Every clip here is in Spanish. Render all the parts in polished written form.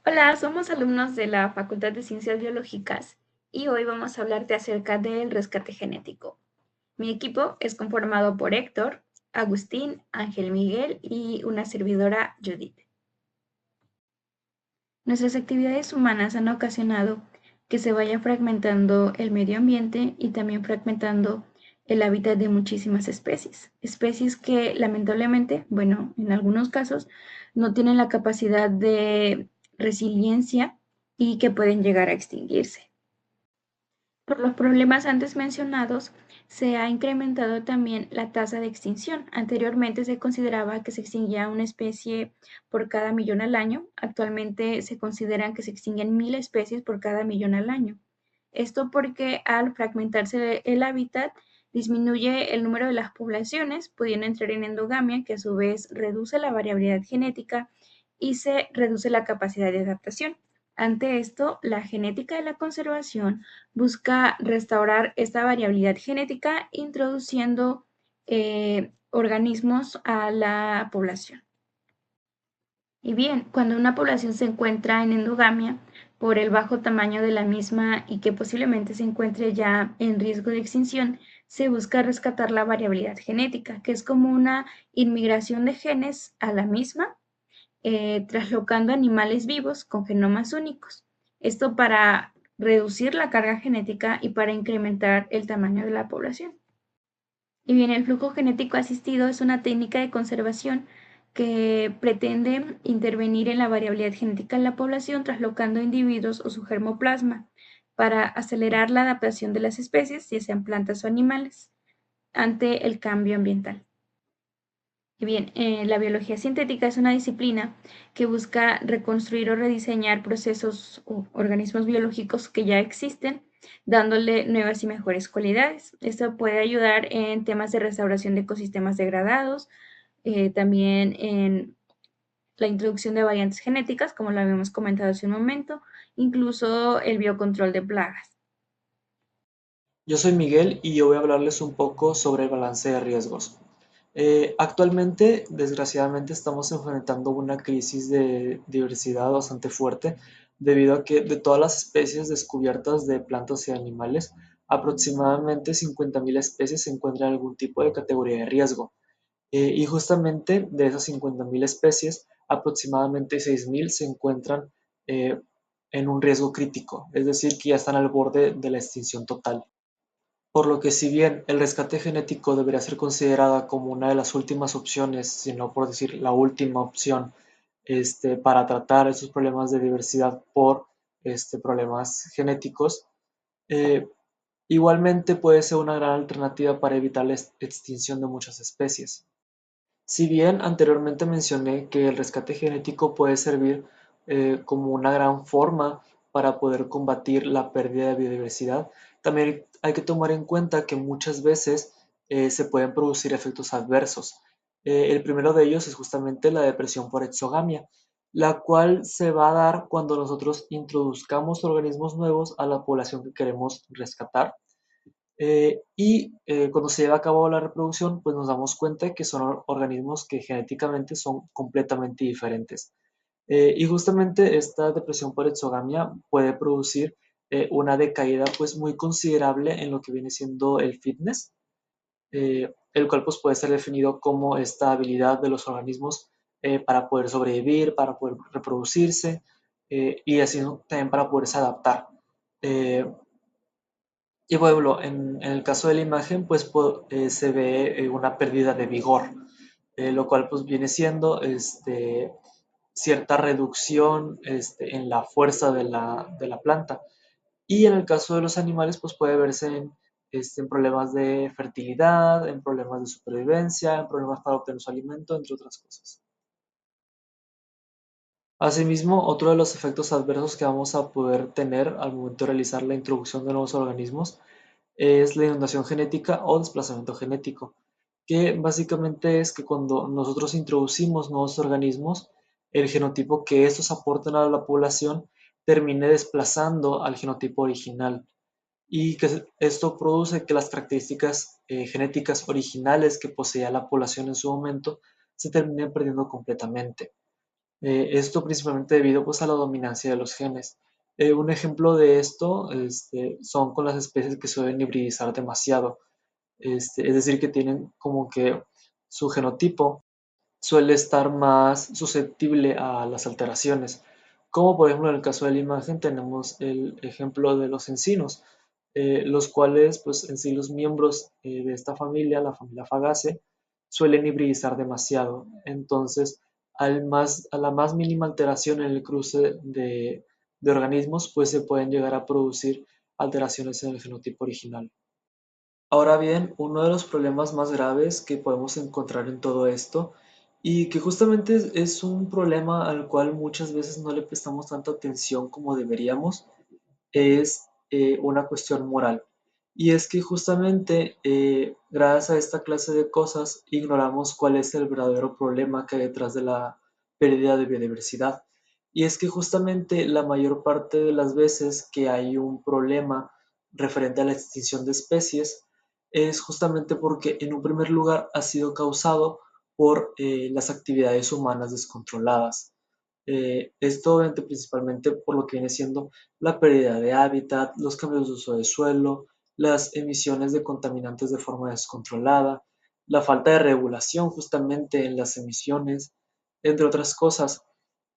Hola, somos alumnos de la Facultad de Ciencias Biológicas y hoy vamos a hablarte acerca del rescate genético. Mi equipo es conformado por Héctor, Agustín, Ángel Miguel y una servidora Judith. Nuestras actividades humanas han ocasionado que se vaya fragmentando el medio ambiente y también fragmentando el hábitat de muchísimas especies. Especies que lamentablemente, bueno, en algunos casos no tienen la capacidad de resiliencia y que pueden llegar a extinguirse. Por los problemas antes mencionados, se ha incrementado también la tasa de extinción. Anteriormente se consideraba que se extinguía una especie por cada millón al año. Actualmente se consideran que se extinguen 1000 especies por cada millón al año. Esto porque al fragmentarse el hábitat, disminuye el número de las poblaciones, pudiendo entrar en endogamia, que a su vez reduce la variabilidad genética y se reduce la capacidad de adaptación. Ante esto, la genética de la conservación busca restaurar esta variabilidad genética introduciendo organismos a la población. Y bien, cuando una población se encuentra en endogamia por el bajo tamaño de la misma y que posiblemente se encuentre ya en riesgo de extinción, se busca rescatar la variabilidad genética, que es como una inmigración de genes a la misma, traslocando animales vivos con genomas únicos. Esto para reducir la carga genética y para incrementar el tamaño de la población. Y bien, el flujo genético asistido es una técnica de conservación que pretende intervenir en la variabilidad genética de la población traslocando individuos o su germoplasma para acelerar la adaptación de las especies, ya sean plantas o animales, ante el cambio ambiental. Y bien, la biología sintética es una disciplina que busca reconstruir o rediseñar procesos o organismos biológicos que ya existen, dándole nuevas y mejores cualidades. Esto puede ayudar en temas de restauración de ecosistemas degradados, también en la introducción de variantes genéticas, como lo habíamos comentado hace un momento, incluso el biocontrol de plagas. Yo soy Miguel y yo voy a hablarles un poco sobre el balance de riesgos. Actualmente, desgraciadamente, estamos enfrentando una crisis de diversidad bastante fuerte debido a que de todas las especies descubiertas de plantas y animales, aproximadamente 50.000 especies se encuentran en algún tipo de categoría de riesgo. Y justamente de esas 50.000 especies, aproximadamente 6.000 se encuentran eh, en un riesgo crítico, es decir, que ya están al borde de la extinción total. Por lo que si bien el rescate genético debería ser considerada como una de las últimas opciones, si no por decir la última opción, para tratar esos problemas de diversidad por problemas genéticos, eh, igualmente puede ser una gran alternativa para evitar la extinción de muchas especies. Si bien anteriormente mencioné que el rescate genético puede servir como una gran forma para poder combatir la pérdida de biodiversidad, también hay que tomar en cuenta que muchas veces se pueden producir efectos adversos. El primero de ellos es justamente la depresión por exogamia, la cual se va a dar cuando nosotros introduzcamos organismos nuevos a la población que queremos rescatar cuando se lleva a cabo la reproducción, pues nos damos cuenta que son organismos que genéticamente son completamente diferentes. Y justamente esta depresión por exogamia puede producir una decaída pues muy considerable en lo que viene siendo el fitness, el cual pues puede ser definido como esta habilidad de los organismos para poder sobrevivir, para poder reproducirse y así también para poderse adaptar. Eh, y bueno, en el caso de la imagen, pues se ve una pérdida de vigor, lo cual pues viene siendo cierta reducción en la fuerza de la planta. Y en el caso de los animales, pues puede verse en problemas de fertilidad, en problemas de supervivencia, en problemas para obtener su alimento, entre otras cosas. Asimismo, otro de los efectos adversos que vamos a poder tener al momento de realizar la introducción de nuevos organismos es la inundación genética o desplazamiento genético, que básicamente es que cuando nosotros introducimos nuevos organismos, el genotipo que estos aportan a la población termine desplazando al genotipo original y que esto produce que las características genéticas originales que poseía la población en su momento se terminen perdiendo completamente. Esto principalmente debido pues a la dominancia de los genes. Un ejemplo de esto son con las especies que suelen hibridizar demasiado, es decir, que tienen como que su genotipo suele estar más susceptible a las alteraciones. Como por ejemplo en el caso de la imagen tenemos el ejemplo de los encinos, los cuales pues en sí los miembros de esta familia, la familia Fagaceae, suelen hibridizar demasiado. Entonces, a la más mínima alteración en el cruce de organismos, pues se pueden llegar a producir alteraciones en el genotipo original. Ahora bien, uno de los problemas más graves que podemos encontrar en todo esto, y que justamente es un problema al cual muchas veces no le prestamos tanta atención como deberíamos, es una cuestión moral. Y es que justamente gracias a esta clase de cosas ignoramos cuál es el verdadero problema que hay detrás de la pérdida de biodiversidad. Y es que justamente la mayor parte de las veces que hay un problema referente a la extinción de especies es justamente porque en un primer lugar ha sido causado por las actividades humanas descontroladas. Esto obviamente principalmente por lo que viene siendo la pérdida de hábitat, los cambios de uso de suelo, las emisiones de contaminantes de forma descontrolada, la falta de regulación justamente en las emisiones, entre otras cosas,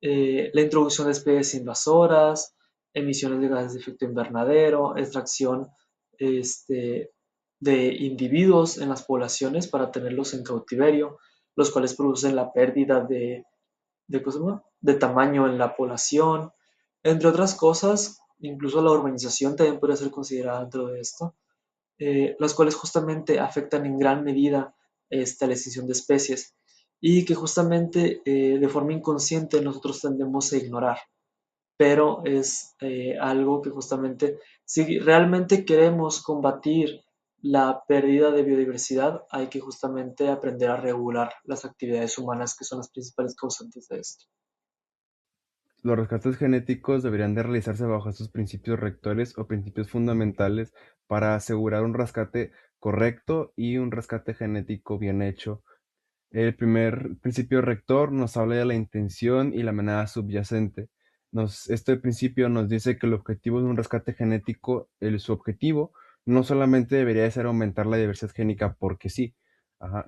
la introducción de especies invasoras, emisiones de gases de efecto invernadero, extracción este, de individuos en las poblaciones para tenerlos en cautiverio, los cuales producen la pérdida ¿cómo se llama? De tamaño en la población, entre otras cosas, incluso la urbanización también podría ser considerada dentro de esto, las cuales justamente afectan en gran medida la extinción de especies y que justamente de forma inconsciente nosotros tendemos a ignorar, pero es algo que justamente si realmente queremos combatir la pérdida de biodiversidad, hay que justamente aprender a regular las actividades humanas que son las principales causantes de esto. Los rescates genéticos deberían de realizarse bajo estos principios rectores o principios fundamentales para asegurar un rescate correcto y un rescate genético bien hecho. El primer principio rector nos habla de la intención y la amenaza subyacente. Este principio nos dice que el objetivo de un rescate genético, su objetivo, no solamente debería de ser aumentar la diversidad génica porque sí,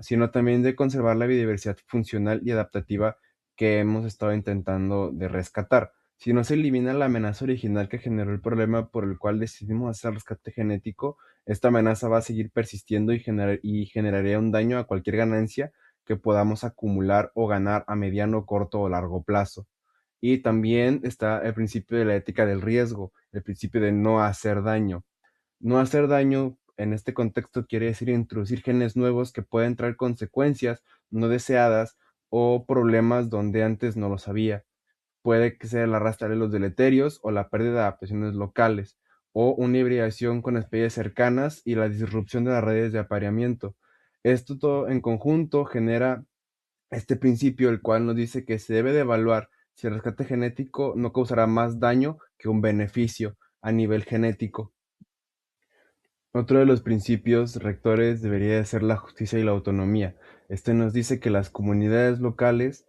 sino también de conservar la biodiversidad funcional y adaptativa que hemos estado intentando de rescatar. Si no se elimina la amenaza original que generó el problema por el cual decidimos hacer el rescate genético, esta amenaza va a seguir persistiendo y generaría un daño a cualquier ganancia que podamos acumular o ganar a mediano, corto o largo plazo. Y también está el principio de la ética del riesgo, el principio de no hacer daño. No hacer daño en este contexto quiere decir introducir genes nuevos que pueden traer consecuencias no deseadas o problemas donde antes no los había. Puede que sea el arrastre de los deleterios o la pérdida de adaptaciones locales, o una hibridación con especies cercanas y la disrupción de las redes de apareamiento. Esto todo en conjunto genera este principio, el cual nos dice que se debe de evaluar si el rescate genético no causará más daño que un beneficio a nivel genético. Otro de los principios rectores debería de ser la justicia y la autonomía. Este nos dice que las comunidades locales,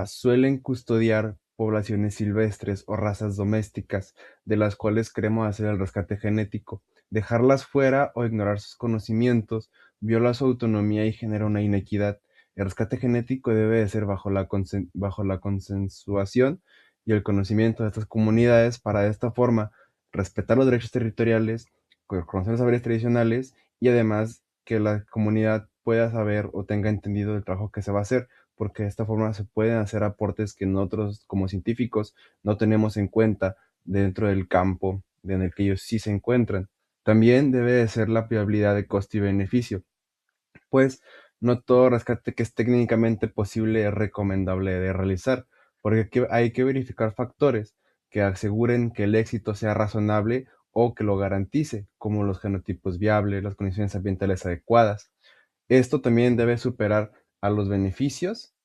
suelen custodiar poblaciones silvestres o razas domésticas de las cuales queremos hacer el rescate genético. Dejarlas fuera o ignorar sus conocimientos viola su autonomía y genera una inequidad. El rescate genético debe de ser bajo la consensuación y el conocimiento de estas comunidades para de esta forma respetar los derechos territoriales, conocer los saberes tradicionales y además que la comunidad pueda saber o tenga entendido el trabajo que se va a hacer, porque de esta forma se pueden hacer aportes que nosotros como científicos no tenemos en cuenta dentro del campo en el que ellos sí se encuentran. También debe de ser la viabilidad de coste y beneficio, pues no todo rescate que es técnicamente posible es recomendable de realizar, porque hay que verificar factores que aseguren que el éxito sea razonable o que lo garantice, como los genotipos viables, las condiciones ambientales adecuadas. Esto también debe superar a los beneficios,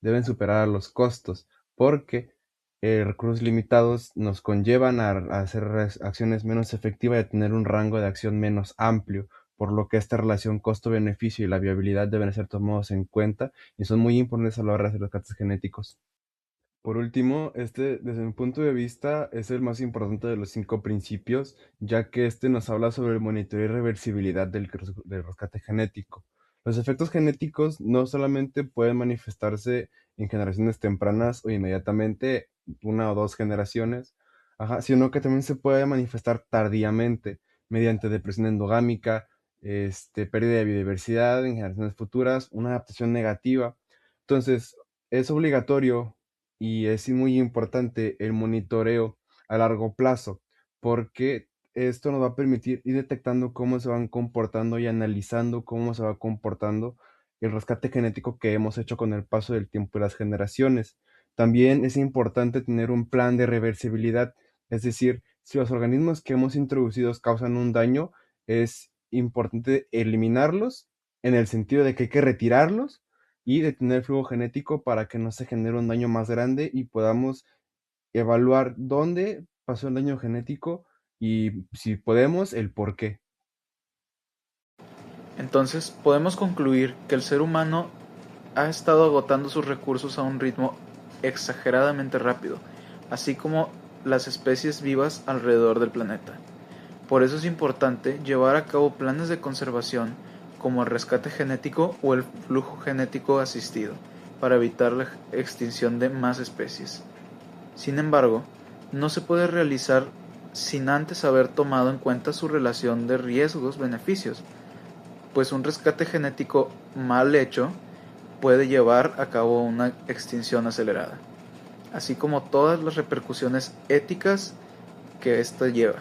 deben superar a los costos, porque recursos limitados nos conllevan a hacer acciones menos efectivas y a tener un rango de acción menos amplio, por lo que esta relación costo-beneficio y la viabilidad deben ser tomados en cuenta y son muy importantes a la hora de hacer los rescates genéticos. Por último, desde mi punto de vista, es el más importante de los 5 principios, ya que nos habla sobre el monitoreo y reversibilidad del rescate genético. Los efectos genéticos no solamente pueden manifestarse en generaciones tempranas o inmediatamente, una o dos generaciones, ajá, sino que también se puede manifestar tardíamente, mediante depresión endogámica, pérdida de biodiversidad en generaciones futuras, una adaptación negativa. Entonces, es obligatorio y es muy importante el monitoreo a largo plazo, porque esto nos va a permitir ir detectando cómo se van comportando y analizando cómo se va comportando el rescate genético que hemos hecho con el paso del tiempo y las generaciones. También es importante tener un plan de reversibilidad, es decir, si los organismos que hemos introducido causan un daño, es importante eliminarlos en el sentido de que hay que retirarlos y detener el flujo genético para que no se genere un daño más grande y podamos evaluar dónde pasó el daño genético y, si podemos, el por qué. Entonces, podemos concluir que el ser humano ha estado agotando sus recursos a un ritmo exageradamente rápido, así como las especies vivas alrededor del planeta. Por eso es importante llevar a cabo planes de conservación como el rescate genético o el flujo genético asistido, para evitar la extinción de más especies. Sin embargo, no se puede realizar sin antes haber tomado en cuenta su relación de riesgos-beneficios, pues un rescate genético mal hecho puede llevar a cabo una extinción acelerada, así como todas las repercusiones éticas que ésta lleva.